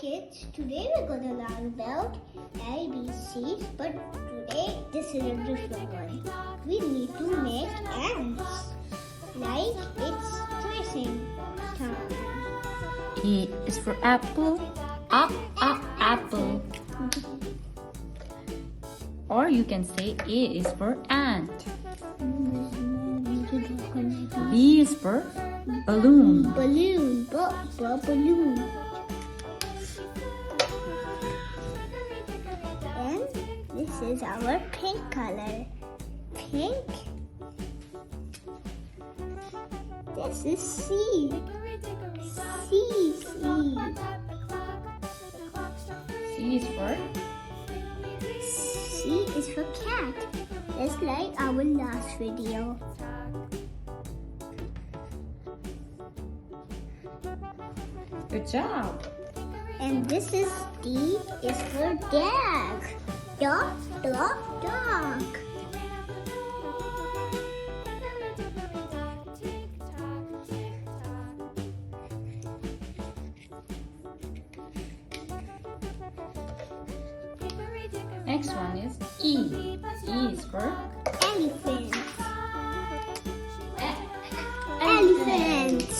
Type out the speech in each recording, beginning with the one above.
kids, today we're gonna learn about ABCs, but today this is a different one. We need to make ants, like it's tracing time. A is for apple, apple. Or you can say A is for ant. B is for balloon. Balloon. And this is our pink color. Pink. This is C. C. C is for C is for cat. Just like our last video. good job. And this is D is for dog. Dog. Next one is E. E is for Elephant. Elephant.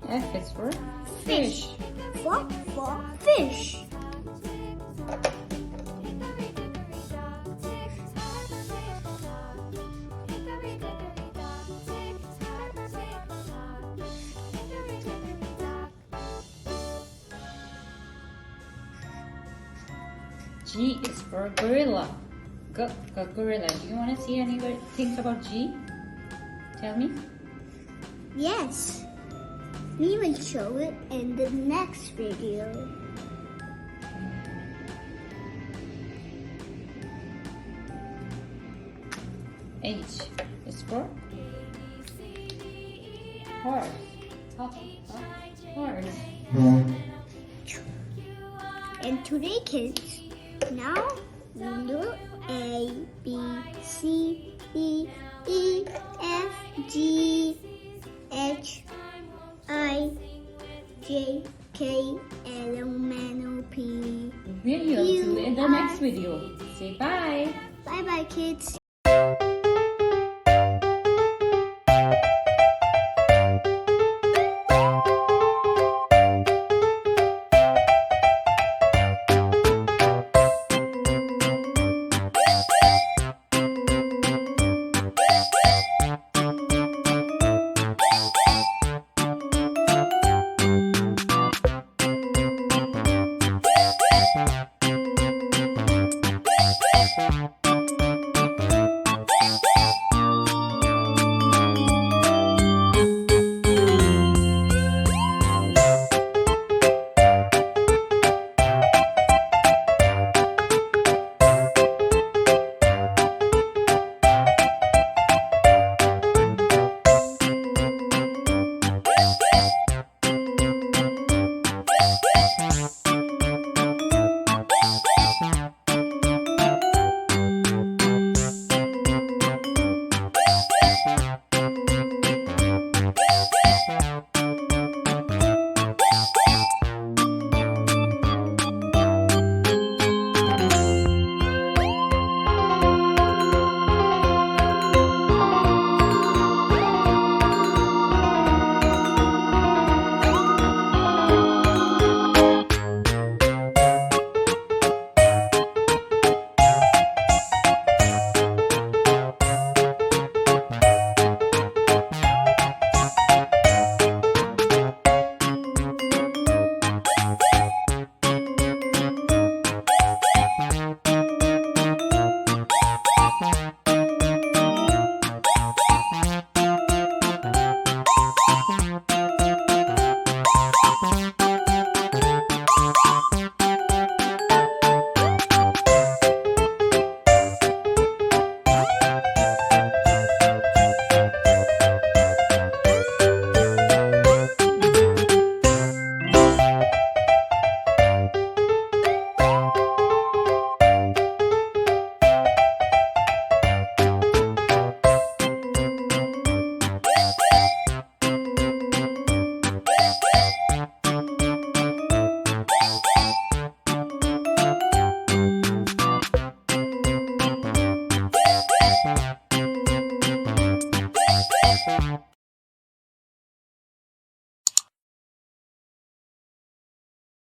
F is for fish. For fish. G is for gorilla. Gorilla. Do you want to see anything about G? Tell me. Yes. We will show it in the next video. H is for horse. Horse. And today, kids, now we do A, B, C, D, E, F, G, H, I, J, K, L, M, N, O, P. We'll see you in the next video. Say bye. Bye-bye, kids.